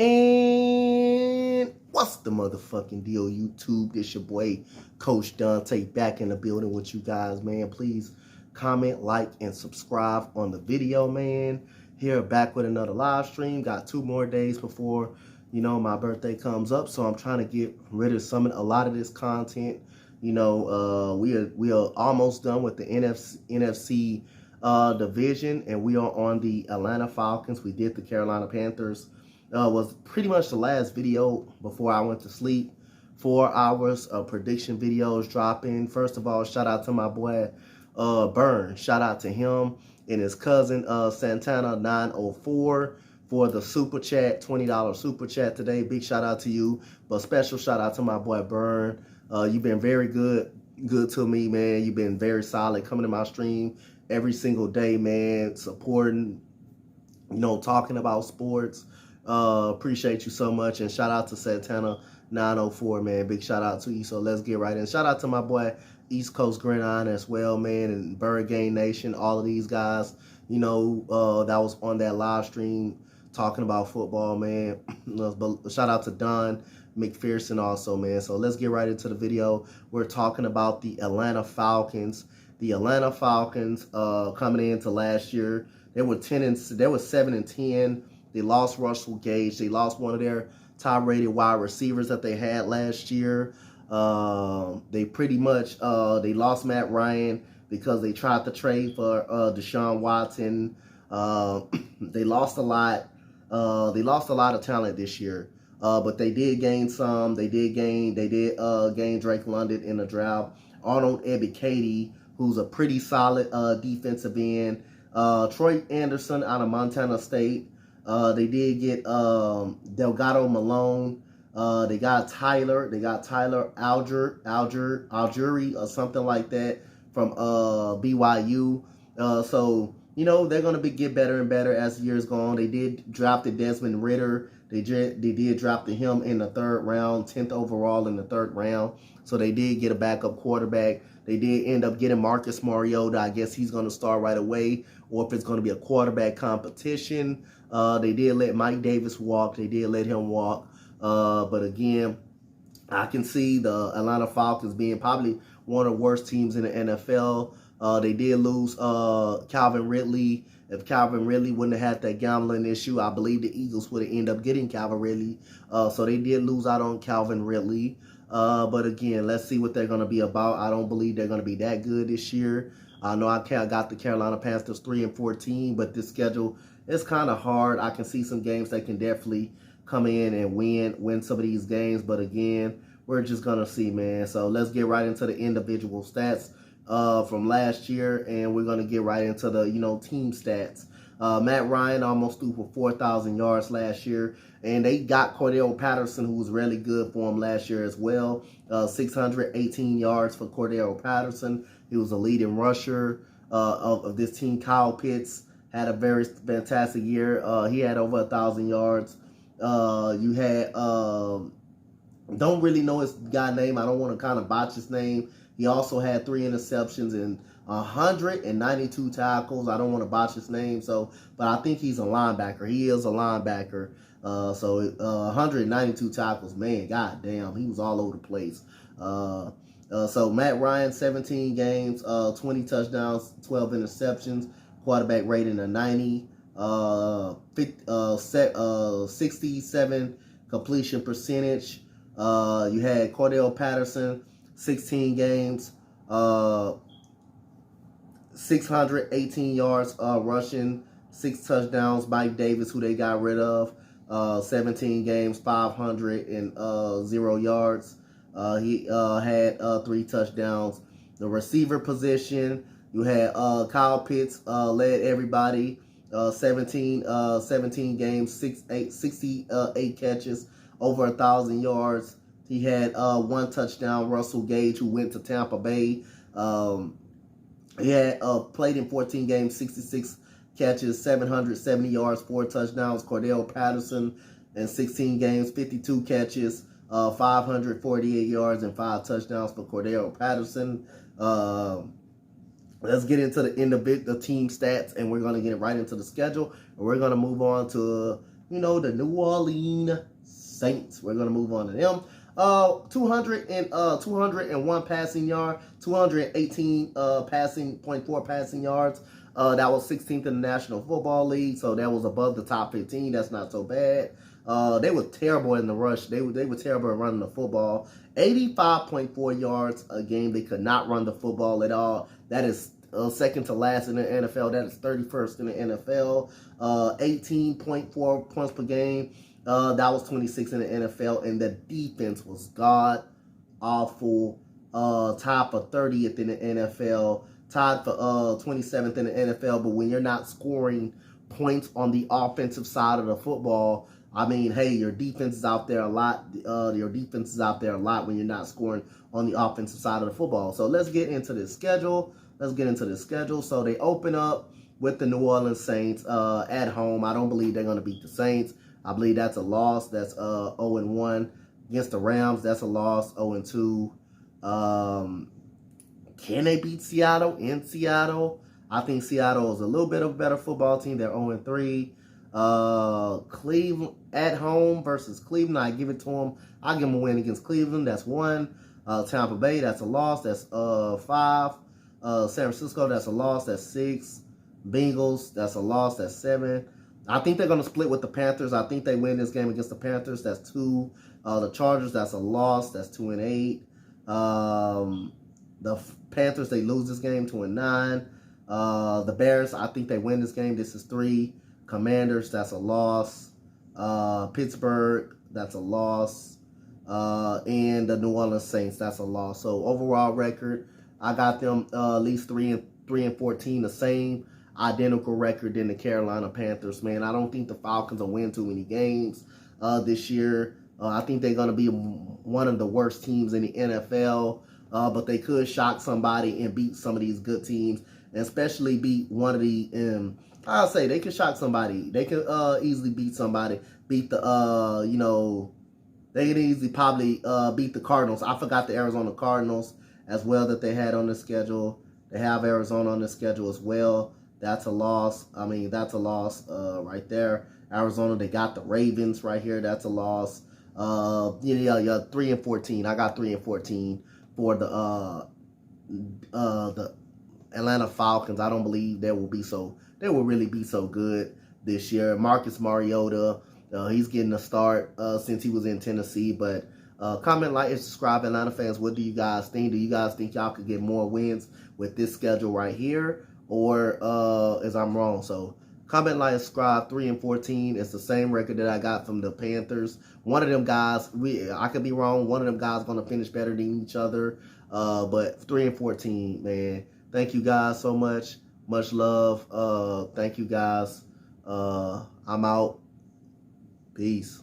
And what's the motherfucking deal, YouTube? This your boy, Coach Dante, back in the building with you guys, man. Please comment, like, and subscribe on the video, man. Here, back with another live stream. Got 2 more days before, my birthday comes up. So I'm trying to get rid of a lot of this content. We are almost done with the NFC division, and we are on the Atlanta Falcons. We did the Carolina Panthers. Was pretty much the last video before I went to sleep. 4 hours of prediction videos dropping. First of all, shout out to my boy Burn. Shout out to him and his cousin Santana 904 for the super chat, $20 super chat today. Big shout out to you, but special shout out to my boy Burn. You've been very good to me, man. You've been very solid, coming to my stream every single day, man, supporting, talking about sports. Appreciate you so much, and shout out to Santana 904, man. Big shout out to you. So let's get right in. Shout out to my boy East Coast Gridiron as well, man, and Bird Game Nation, all of these guys, that was on that live stream talking about football, man. Shout out to Don McPherson also, man. So let's get right into the video. We're talking about the Atlanta Falcons. The Atlanta Falcons coming into last year, they were 7-10. They lost Russell Gage. They lost one of their top-rated wide receivers that they had last year. They pretty much they lost Matt Ryan because they tried to trade for Deshaun Watson. They lost a lot. They lost a lot of talent this year, but they did gain some. They did gain Drake London in the draft. Arnold Ebiketie, who's a pretty solid defensive end. Troy Anderson out of Montana State. They did get Delgado Malone. They got Tyler Algieri or something like that from BYU. So they're gonna get better and better as the years go on. They did draft Desmond Ridder. They did draft him in the 3rd round, 10th overall in the 3rd round. So they did get a backup quarterback. They did end up getting Marcus Mariota. I guess he's going to start right away, or if it's going to be a quarterback competition. They did let Mike Davis walk. They did let him walk. But again, I can see the Atlanta Falcons being probably one of the worst teams in the NFL. They did lose Calvin Ridley. If Calvin Ridley wouldn't have had that gambling issue, I believe the Eagles would have ended up getting Calvin Ridley. So they did lose out on Calvin Ridley. But again, let's see what they're going to be about. I don't believe they're going to be that good this year. I know I got the Carolina Panthers 3-14, but this schedule is kind of hard. I can see some games that can definitely come in and win some of these games. But again, we're just going to see, man. So let's get right into the individual stats from last year, and we're going to get right into the, team stats. Matt Ryan almost threw for 4,000 yards last year, and they got Cordell Patterson, who was really good for him last year as well. 618 yards for Cordell Patterson. He was a leading rusher of this team. Kyle Pitts had a very fantastic year. He had over 1,000 yards. You had, don't really know his guy name. I don't want to kind of botch his name. He also had 3 interceptions and 192 tackles. I don't want to botch his name, but I think he's a linebacker. He is a linebacker. 192 tackles, man, goddamn, he was all over the place. So Matt Ryan, 17 games, 20 touchdowns, 12 interceptions, quarterback rating of 90, 67 completion percentage. You had Cordell Patterson, 16 games, 618 yards rushing, 6 touchdowns. Mike Davis, who they got rid of, 17 games, 500 yards. He had 3 touchdowns. The receiver position, you had Kyle Pitts led everybody, 17 games, 68 catches, over 1,000 yards. He had 1 touchdown. Russell Gage, who went to Tampa Bay, he had played in 14 games, 66 catches, 770 yards, 4 touchdowns. Cordell Patterson in 16 games, 52 catches, 548 yards, and 5 touchdowns for Cordell Patterson. Let's get into the team stats, and we're going to get right into the schedule. And we're going to move on to the New Orleans Saints. We're gonna move on to them. 201 passing yard, 218 passing, .4 passing yards. That was 16th in the National Football League, so that was above the top 15. That's not so bad. They were terrible in the rush. They were terrible at running the football. 85.4 yards a game. They could not run the football at all. That is second to last in the NFL. That is 31st in the NFL. 18.4 points per game. That was 26 in the NFL, and the defense was god awful. Tied for 30th in the NFL, tied for 27th in the NFL. But when you're not scoring points on the offensive side of the football, I mean, hey, your defense is out there a lot. Your defense is out there a lot when you're not scoring on the offensive side of the football. So let's get into the schedule. So they open up with the New Orleans Saints at home. I don't believe they're going to beat the Saints. I believe that's a loss. That's 0-1 against the Rams. That's a loss. 0-2. Can they beat Seattle in Seattle? I think Seattle is a little bit of a better football team. They're 0-3. Cleveland at home versus Cleveland. I give it to them. I give them a win against Cleveland. That's 1. Tampa Bay. That's a loss. That's 5. San Francisco. That's a loss. That's 6. Bengals. That's a loss. That's 7. I think they're going to split with the Panthers. I think they win this game against the Panthers. That's 2. The Chargers, that's a loss. That's 2-8. The Panthers, they lose this game 2-9. The Bears, I think they win this game. This is 3. Commanders, that's a loss. Pittsburgh, that's a loss. And the New Orleans Saints, that's a loss. So overall record, I got them at least 3-14, the same identical record than the Carolina Panthers, man. I don't think the Falcons will win too many games this year. I think they're going to be one of the worst teams in the NFL, but they could shock somebody and beat some of these good teams, and especially beat one of the, I'll say they could shock somebody. They could easily beat somebody, beat the, they could easily probably beat the Cardinals. I forgot the Arizona Cardinals as well that they had on the schedule. They have Arizona on the schedule as well. That's a loss. I mean, that's a loss right there. Arizona, they got the Ravens right here. That's a loss. 3-14. I got 3-14 for the Atlanta Falcons. I don't believe they will really be so good this year. Marcus Mariota, he's getting a start since he was in Tennessee. But comment, like, and subscribe, Atlanta fans. What do you guys think? Do you guys think y'all could get more wins with this schedule right here? Or is I'm wrong? So comment, like, subscribe. 3-14. It's the same record that I got from the Panthers. One of them guys, I could be wrong. One of them guys going to finish better than each other. But 3-14, man. Thank you guys so much. Much love. Thank you guys. I'm out. Peace.